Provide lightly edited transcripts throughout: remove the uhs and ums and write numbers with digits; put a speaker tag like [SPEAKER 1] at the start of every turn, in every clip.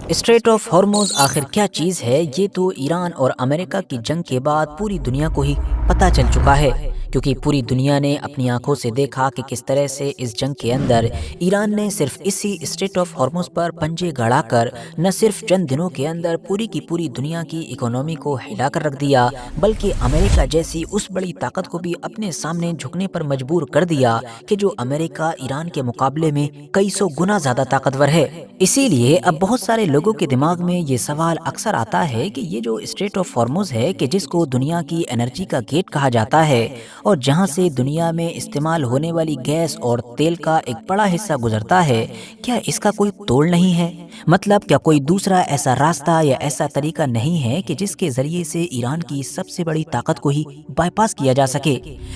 [SPEAKER 1] Street of ہارموز آخر کیا چیز ہے، یہ تو ایران اور امریکہ کی جنگ کے بعد پوری دنیا کو ہی پتہ چل چکا ہے، کیونکہ پوری دنیا نے اپنی آنکھوں سے دیکھا کہ کس طرح سے اس جنگ کے اندر ایران نے صرف اسی اسٹریٹ آف ہارموز پر پنجے گاڑا کر نہ صرف چند دنوں کے اندر پوری کی پوری دنیا کی اکانومی کو ہلا کر رکھ دیا، بلکہ امریکہ جیسی اس بڑی طاقت کو بھی اپنے سامنے جھکنے پر مجبور کر دیا کہ جو امریکہ ایران کے مقابلے میں کئی سو گنا زیادہ طاقتور ہے۔ اسی لیے اب بہت سارے لوگوں کے دماغ میں یہ سوال اکثر آتا ہے کہ یہ جو اسٹریٹ آف ہارموز ہے کہ جس کو دنیا کی انرجی کا گیٹ کہا جاتا ہے اور جہاں سے دنیا میں استعمال ہونے والی گیس اور تیل کا ایک بڑا حصہ گزرتا ہے، کیا اس کا کوئی توڑ نہیں ہے؟ مطلب کیا کوئی دوسرا ایسا راستہ یا ایسا طریقہ نہیں ہے کہ جس کے ذریعے سے ایران کی سب سے بڑی طاقت کو ہی بائی پاس کیا جا سکے؟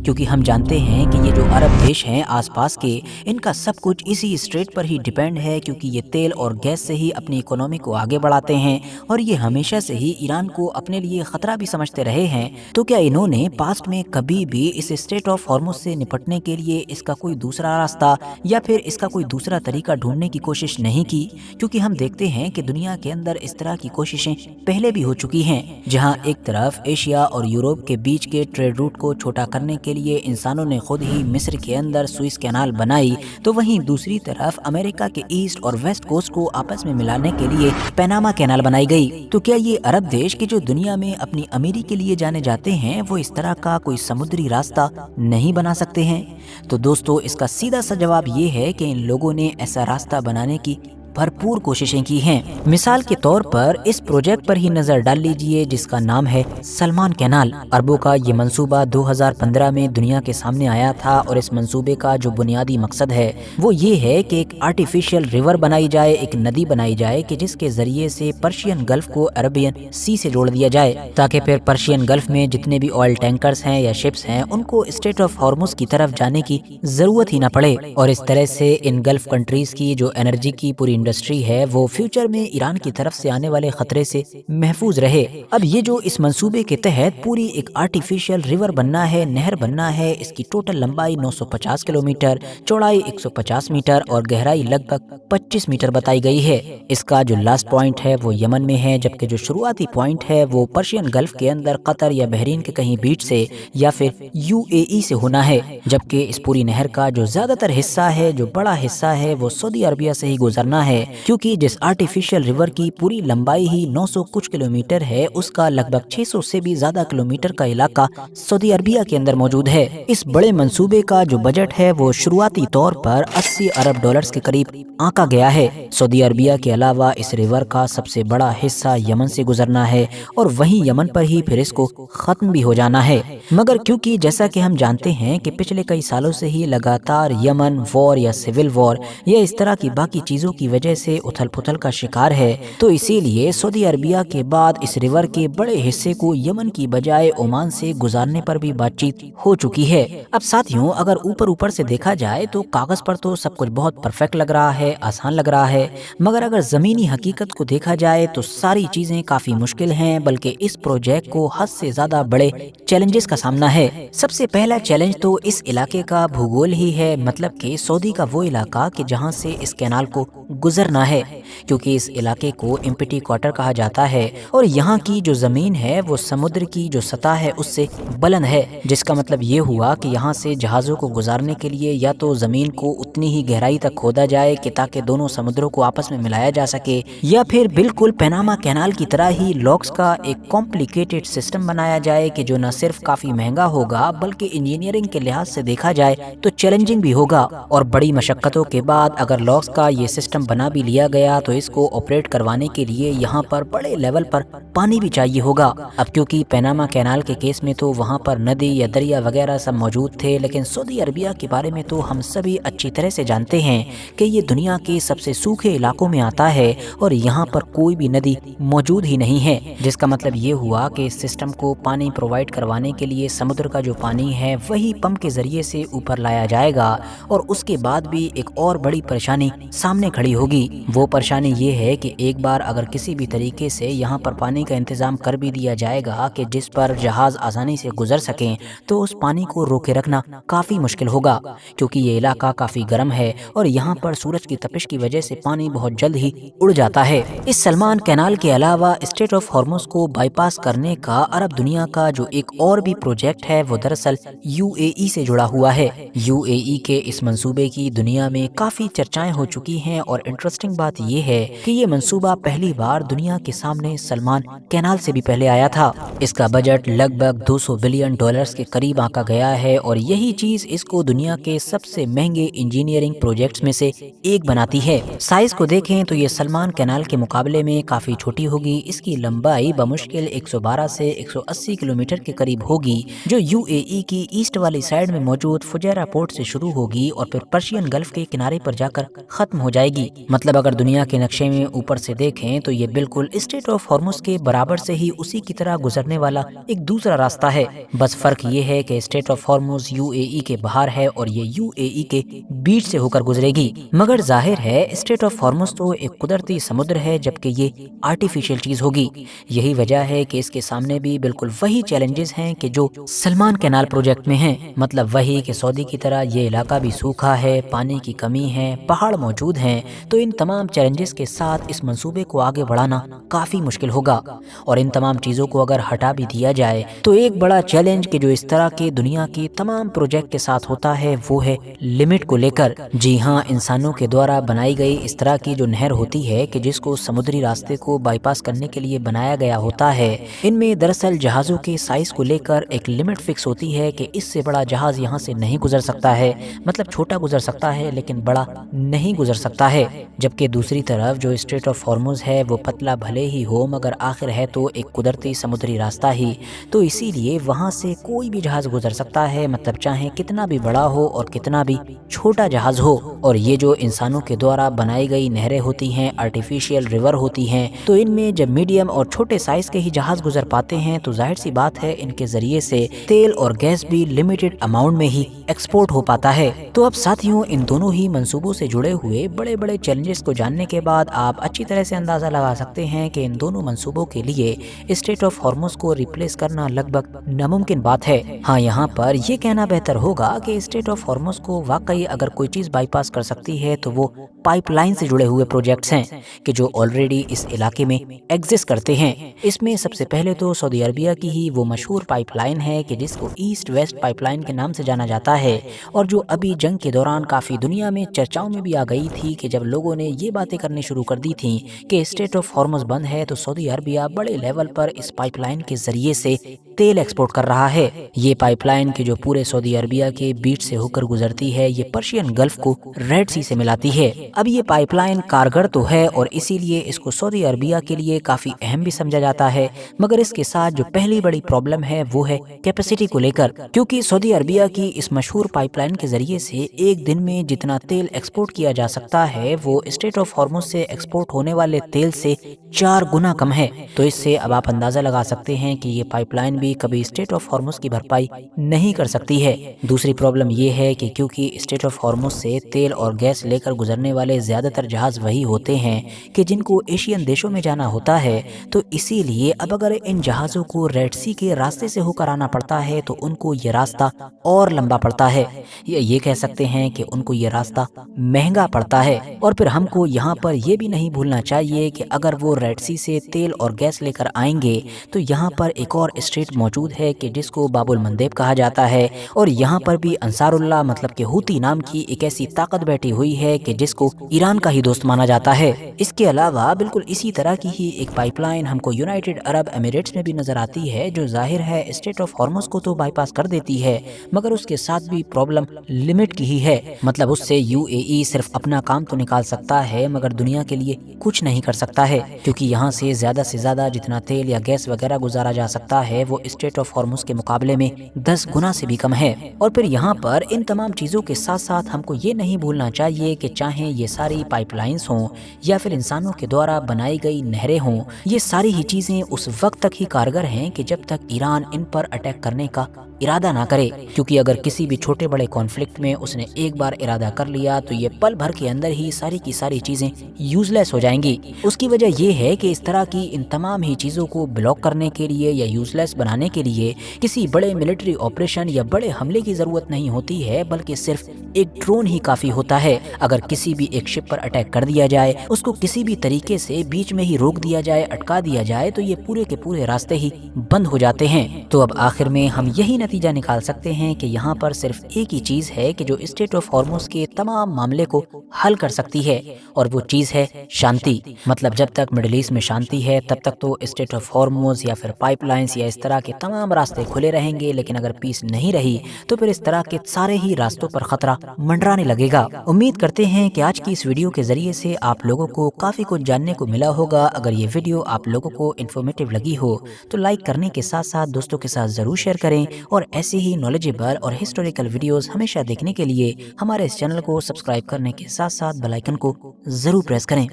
[SPEAKER 1] کیونکہ ہم جانتے ہیں کہ یہ جو عرب دیش ہیں آس پاس کے، ان کا سب کچھ اسی اسٹریٹ پر ہی ڈیپینڈ ہے، کیونکہ یہ تیل اور گیس سے ہی اپنی اکانومی کو آگے بڑھاتے ہیں اور یہ ہمیشہ سے ہی ایران کو اپنے لیے خطرہ بھی سمجھتے رہے ہیں۔ تو کیا انہوں نے پاسٹ میں کبھی بھی اس اسٹریٹ آف ہارموز سے نپٹنے کے لیے اس کا کوئی دوسرا راستہ یا پھر اس کا کوئی دوسرا طریقہ ڈھونڈنے کی کوشش نہیں کی؟ کیونکہ ہم دیکھتے ہیں کہ دنیا کے اندر اس طرح کی کوششیں پہلے بھی ہو چکی ہیں، جہاں ایک طرف ایشیا اور یورپ کے بیچ کے ٹریڈ روٹ کو چھوٹا کرنے کے لیے انسانوں نے خود ہی مصر کے اندر سوئس کینال بنائی، تو وہیں دوسری طرف امریکہ کے ایسٹ اور ویسٹ کوسٹ کو آپس میں ملانے کے لیے پیناما کینال بنائی گئی۔ تو کیا یہ عرب دیش کے جو دنیا میں اپنی امیری کے لیے جانے جاتے ہیں، وہ اس طرح کا کوئی سمندری راستہ نہیں بنا سکتے ہیں؟ تو دوستو، اس کا سیدھا سا جواب یہ ہے کہ ان لوگوں نے ایسا راستہ بنانے کی بھرپور کوششیں کی ہیں۔ مثال کے طور پر اس پروجیکٹ پر ہی نظر ڈال لیجئے جس کا نام ہے سلمان کینال۔ عربوں کا یہ منصوبہ 2015 میں دنیا کے سامنے آیا تھا اور اس منصوبے کا جو بنیادی مقصد ہے وہ یہ ہے کہ ایک آرٹیفیشل ریور بنائی جائے، ایک ندی بنائی جائے کہ جس کے ذریعے سے پرشین گلف کو عربین سی سے جوڑ دیا جائے، تاکہ پھر پرشین گلف میں جتنے بھی آئل ٹینکرز ہیں یا شپس ہیں ان کو اسٹریٹ آف ہارموز کی طرف جانے کی ضرورت ہی نہ پڑے، اور اس طرح سے ان گلف کنٹریز کی جو انرجی کی پوری انڈسٹری ہے وہ فیوچر میں ایران کی طرف سے آنے والے خطرے سے محفوظ رہے۔ اب یہ جو اس منصوبے کے تحت پوری ایک آرٹیفیشل ریور بننا ہے، نہر بننا ہے، اس کی ٹوٹل لمبائی 950 کلومیٹر، چوڑائی 150 میٹر اور گہرائی لگ بھگ 25 میٹر بتائی گئی ہے۔ اس کا جو لاسٹ پوائنٹ ہے وہ یمن میں ہے، جبکہ جو شروعاتی پوائنٹ ہے وہ پرشین گلف کے اندر قطر یا بحرین کے کہیں بیچ سے یا پھر UAE سے ہونا ہے، جبکہ اس پوری نہر کا جو زیادہ تر حصہ ہے، جو بڑا حصہ ہے، وہ سعودی عربیہ سے ہی گزرنا ہے، کیونکہ جس آرٹیفیشل ریور کی پوری لمبائی ہی 900 کچھ کلومیٹر ہے، اس کا لگ بھگ 600 سے بھی زیادہ کلومیٹر کا علاقہ سعودی عربیہ کے اندر موجود ہے۔ اس بڑے منصوبے کا جو بجٹ ہے وہ شروعاتی طور پر 80 ارب ڈالرز کے قریب آنکا گیا ہے۔ سعودی عربیہ کے علاوہ اس ریور کا سب سے بڑا حصہ یمن سے گزرنا ہے اور وہیں یمن پر ہی پھر اس کو ختم بھی ہو جانا ہے، مگر کیونکہ جیسا کہ ہم جانتے ہیں کہ پچھلے کئی سالوں سے ہی لگاتار یمن وار یا سول وار یا اس طرح کی باقی چیزوں کی وجہ سے اتھل پتھل کا شکار ہے، تو اسی لیے سعودی عربیہ کے بعد اس ریور کے بڑے حصے کو یمن کی بجائے عمان سے گزارنے پر بھی بات چیت ہو چکی ہے۔ اب ساتھیوں، اگر اوپر سے دیکھا جائے تو کاغذ پر تو سب کچھ بہت پرفیکٹ لگ رہا ہے، آسان لگ رہا ہے، مگر اگر زمینی حقیقت کو دیکھا جائے تو ساری چیزیں کافی مشکل ہیں، بلکہ اس پروجیکٹ کو حد سے زیادہ بڑے چیلنجز کا سامنا ہے۔ سب سے پہلا چیلنج تو اس علاقے کا بھوگول ہی ہے، مطلب کہ سعودی کا وہ علاقہ کہ جہاں سے اس کینال کو گزرنا ہے، کیونکہ اس علاقے کو امپٹی کوارٹر کہا جاتا ہے اور یہاں کی جو زمین ہے وہ سمندر کی جو سطح ہے اس سے بلند ہے، جس کا مطلب یہ ہوا کہ یہاں سے جہازوں کو گزارنے کے لیے یا تو زمین کو اتنی ہی گہرائی تک کھودا جائے کہ تاکہ دونوں سمندروں کو آپس میں ملایا جا سکے، یا پھر بالکل پیناما کینال کی طرح ہی لاکس کا ایک کمپلیکیٹڈ سسٹم بنایا جائے کہ جو نہ صرف کافی مہنگا ہوگا بلکہ انجینئرنگ کے لحاظ سے دیکھا جائے تو چیلنجنگ بھی ہوگا، اور بڑی مشقتوں کے بعد اگر لاکس کا یہ سسٹم بنا بھی لیا گیا تو اس کو آپریٹ کروانے کے لیے یہاں پر بڑے لیول پر پانی بھی چاہیے ہوگا۔ اب کیونکہ پیناما کینال کے کیس میں تو وہاں پر ندی یا دریا وغیرہ سب موجود تھے، لیکن سعودی عربیہ کے بارے میں تو ہم سبھی اچھی طرح سے جانتے ہیں کہ یہ دنیا کے سب سے سوکھے علاقوں میں آتا ہے اور یہاں پر کوئی بھی ندی موجود ہی نہیں ہے، جس کا مطلب یہ ہوا کہ اس سسٹم کو پانی پرووائڈ کروانے کے لیے سمندر کا جو پانی ہے وہی پمپ کے ذریعے سے اوپر لایا جائے گا، اور اس کے بعد بھی ایک اور بڑی پریشانی سامنے کھڑی ہوگی۔ ہوگی۔ وہ پریشانی یہ ہے کہ ایک بار اگر کسی بھی طریقے سے یہاں پر پانی کا انتظام کر بھی دیا جائے گا کہ جس پر جہاز آسانی سے گزر سکیں، تو اس پانی کو روکے رکھنا کافی مشکل ہوگا، کیونکہ یہ علاقہ کافی گرم ہے اور یہاں پر سورج کی تپش کی وجہ سے پانی بہت جلد ہی اڑ جاتا ہے۔ اس سلمان کینال کے علاوہ اسٹریٹ آف ہارمز کو بائی پاس کرنے کا عرب دنیا کا جو ایک اور بھی پروجیکٹ ہے وہ دراصل UAE سے جڑا ہوا ہے۔ UAE کے اس منصوبے کی دنیا میں کافی چرچائیں ہو چکی ہیں اور انٹرسٹنگ بات یہ ہے کہ یہ منصوبہ پہلی بار دنیا کے سامنے سلمان کینال سے بھی پہلے آیا تھا۔ اس کا بجٹ لگ بھگ $200 بلین کے قریب آنکا گیا ہے اور یہی چیز اس کو دنیا کے سب سے مہنگے انجینئرنگ پروجیکٹس میں سے ایک بناتی ہے۔ سائز کو دیکھیں تو یہ سلمان کینال کے مقابلے میں کافی چھوٹی ہوگی۔ اس کی لمبائی بمشکل 112 سے 180 کلومیٹر کے قریب ہوگی، جو UAE کی ایسٹ والی سائڈ میں موجود فجیرہ پورٹ سے شروع ہوگی اور پھر پرشین گلف کے کنارے پر جا کر ختم ہو جائے گی۔ مطلب اگر دنیا کے نقشے میں اوپر سے دیکھیں تو یہ بالکل اسٹریٹ آف ہارمز کے برابر سے ہی اسی کی طرح گزرنے والا ایک دوسرا راستہ ہے۔ بس فرق یہ ہے کہ اسٹریٹ آف ہارمز UAE کے باہر ہے اور یہ UAE کے بیچ سے ہو کر گزرے گی، مگر ظاہر ہے اسٹریٹ آف ہارمز تو ایک قدرتی سمندر ہے جبکہ یہ آرٹیفیشل چیز ہوگی۔ یہی وجہ ہے کہ اس کے سامنے بھی بالکل وہی چیلنجز ہیں کہ جو سلمان کینال پروجیکٹ میں ہیں، مطلب وہی کہ سعودی کی طرح یہ علاقہ بھی سوکھا ہے، پانی کی کمی ہے، پہاڑ موجود ہیں، تو ان تمام چیلنجز کے ساتھ اس منصوبے کو آگے بڑھانا کافی مشکل ہوگا۔ اور ان تمام چیزوں کو اگر ہٹا بھی دیا جائے تو ایک بڑا چیلنج کہ جو اس طرح کے دنیا کی تمام پروجیکٹ کے ساتھ ہوتا ہے وہ ہے لمٹ کو لے کر۔ جی ہاں، انسانوں کے دوارا بنائی گئی اس طرح کی جو نہر ہوتی ہے کہ جس کو سمندری راستے کو بائی پاس کرنے کے لیے بنایا گیا ہوتا ہے، ان میں دراصل جہازوں کے سائز کو لے کر ایک لمٹ فکس ہوتی ہے کہ اس سے بڑا جہاز یہاں سے نہیں گزر سکتا ہے، مطلب چھوٹا گزر سکتا ہے لیکن بڑا نہیں گزر سکتا ہے۔ جبکہ دوسری طرف جو اسٹریٹ آف ہارمز ہے وہ پتلا بھلے ہی ہو مگر آخر ہے تو ایک قدرتی سمندری راستہ ہی، تو اسی لیے وہاں سے کوئی بھی جہاز گزر سکتا ہے، مطلب چاہے کتنا بھی بڑا ہو اور کتنا بھی چھوٹا جہاز ہو۔ اور یہ جو انسانوں کے دوارا بنائی گئی نہریں ہوتی ہیں، آرٹیفیشل ریور ہوتی ہیں، تو ان میں جب میڈیم اور چھوٹے سائز کے ہی جہاز گزر پاتے ہیں تو ظاہر سی بات ہے ان کے ذریعے سے تیل اور گیس بھی لمیٹڈ اماؤنٹ میں ہی ایکسپورٹ ہو پاتا ہے۔ تو اب ساتھیوں، ان دونوں ہی منصوبوں سے جڑے ہوئے بڑے بڑے چیلنجز کو جاننے کے بعد آپ اچھی طرح سے اندازہ لگا سکتے ہیں کہ ان دونوں منصوبوں کے لیے اسٹریٹ آف ہارمز کو ریپلیس کرنا لگ بھگ ناممکن بات ہے۔ ہاں، یہاں پر یہ کہنا بہتر ہوگا کہ اسٹریٹ آف ہارمز کو واقعی اگر کوئی چیز بائی پاس کر سکتی ہے تو وہ پائپ لائن سے جڑے ہوئے پروجیکٹس ہیں کہ جو آلریڈی اس علاقے میں ایگزسٹ کرتے ہیں۔ اس میں سب سے پہلے تو سعودی عربیہ کی ہی وہ مشہور پائپ لائن ہے کہ جس کو ایسٹ ویسٹ پائپ لائن کے نام سے جانا جاتا ہے، اور جو ابھی جنگ کے دوران کافی دنیا میں چرچاؤں میں بھی آ گئی تھی کہ جب لوگوں نے یہ باتیں کرنی شروع کر دی تھیں کہ اسٹریٹ آف ہارمز بند ہے تو سعودی عربیہ بڑے لیول پر اس پائپ لائن کے ذریعے سے تیل ایکسپورٹ کر رہا ہے۔ یہ پائپ لائن کی جو پورے سعودی عربیہ کے بیچ سے ہو کر گزرتی ہے، یہ پرشین گلف کو ریڈ سی سے ملاتی ہے۔ اب یہ پائپ لائن کارگر تو ہے اور اسی لیے اس کو سعودی عربیہ کے لیے کافی اہم بھی سمجھا جاتا ہے، مگر اس کے ساتھ جو پہلی بڑی پرابلم ہے وہ ہے کیپیسٹی کو لے کر، کیونکہ سعودی عربیہ کی اس مشہور پائپ لائن کے ذریعے سے ایک دن میں جتنا تیل ایکسپورٹ کیا جا سکتا ہے وہ اسٹریٹ آف ہارمز سے ایکسپورٹ ہونے والے تیل سے 4 گنا کم ہے۔ تو اس سے اب آپ اندازہ لگا سکتے ہیں کہ یہ پائپ لائن بھی کبھی اسٹریٹ آف ہارمز کی بھرپائی نہیں کر سکتی ہے۔ دوسری پرابلم یہ ہے کہ کیونکہ اسٹریٹ آف ہارمز سے تیل اور گیس لے کر گزرنے والے زیادہ تر جہاز وہی ہوتے ہیں کہ جن کو ایشین دیشوں میں جانا ہوتا ہے، تو اسی لیے اب اگر ان جہازوں کو ریڈ سی کے راستے سے ہو کر آنا پڑتا ہے تو ان کو یہ راستہ اور لمبا پڑتا ہے، یا یہ کہہ سکتے ہیں کہ ان کو یہ راستہ مہنگا پڑتا ہے۔ اور پھر ہم کو یہاں پر یہ بھی نہیں بھولنا چاہیے کہ اگر وہ ریڈ سی سے تیل اور گیس لے کر آئیں گے تو یہاں پر ایک اور اسٹریٹ موجود ہے کہ جس کو باب المندیب کہا جاتا ہے، اور یہاں پر بھی انصار اللہ مطلب کہ ہوتی نام کی ایک ایسی طاقت بیٹھی ہوئی ہے کہ جس کو ایران کا ہی دوست مانا جاتا ہے۔ اس کے علاوہ بالکل اسی طرح کی ہی ایک پائپ لائن ہم کو یونائٹڈ عرب ایمریٹس میں بھی نظر آتی ہے، جو ظاہر ہے اسٹریٹ آف ہارمز کو تو بائی پاس کر دیتی ہے، مگر اس کے ساتھ بھی پرابلم لمٹ کی ہی ہے۔ مطلب اس سے UAE صرف اپنا کام تو نکال سکتا ہے مگر دنیا کے لیے کچھ نہیں کر سکتا ہے، کیونکہ یہاں سے زیادہ جتنا تیل یا گیس وغیرہ گزارا جا سکتا ہے وہ اسٹریٹ آف ہارمز کے مقابلے میں 10 گنا سے بھی کم ہے۔ اور پھر یہاں پر ان تمام چیزوں کے ساتھ ساتھ ہم کو یہ نہیں بھولنا چاہیے کہ چاہے یہ ساری پائپ لائنز ہوں یا پھر انسانوں کے دوارا بنائی گئی نہریں ہوں، یہ ساری ہی چیزیں اس وقت تک ہی کارگر ہیں کہ جب تک ایران ان پر اٹیک کرنے کا ارادہ نہ کرے، کیونکہ اگر کسی بھی چھوٹے بڑے کانفلکٹ میں اس نے ایک بار ارادہ کر لیا تو یہ پل بھر کے اندر ہی ساری کی ساری چیزیں یوز لیس ہو جائیں گی۔ اس کی وجہ یہ ہے کہ اس طرح کی ان تمام ہی چیزوں کو بلاک کرنے کے لیے یا یوز لیس بنانے کے لیے کسی بڑے ملٹری آپریشن یا بڑے حملے کی ضرورت نہیں ہوتی ہے، بلکہ صرف ایک ڈرون ہی کافی ہوتا ہے۔ اگر کسی بھی ایک شپ پر اٹیک کر دیا جائے، اس کو کسی بھی طریقے سے بیچ میں ہی روک دیا جائے، اٹکا دیا جائے، تو یہ پورے کے پورے راستے ہی بند ہو جاتے ہیں۔ تو اب آخر میں ہم یہی نتیجہ نکال سکتے ہیں کہ یہاں پر صرف ایک ہی چیز ہے کہ جو اسٹریٹ آف ہارموز کے تمام معاملے کو حل کر سکتی ہے، اور وہ چیز ہے شانتی۔ مطلب جب تک مڈل ایسٹ میں شانتی ہے تب تک تو اسٹریٹ آف ہارموز یا پھر پائپ لائنز یا اس طرح کے تمام راستے کھلے رہیں گے، لیکن اگر پیس نہیں رہی تو پھر اس طرح کے سارے ہی راستوں پر خطرہ منڈرانے لگے گا۔ امید کرتے ہیں کہ آج کی اس ویڈیو کے ذریعے سے آپ لوگوں کو کافی کچھ جاننے کو ملا ہوگا۔ اگر یہ ویڈیو آپ لوگوں کو انفارمیٹیو لگی ہو تو لائک کرنے کے ساتھ ساتھ دوستوں کے ساتھ ضرور شیئر کریں، اور ایسے ہی نالجیبل اور ہسٹوریکل ویڈیوز ہمیشہ دیکھنے کے لیے ہمارے اس چینل کو سبسکرائب کرنے کے ساتھ ساتھ بیل آئیکن کو ضرور پریس کریں۔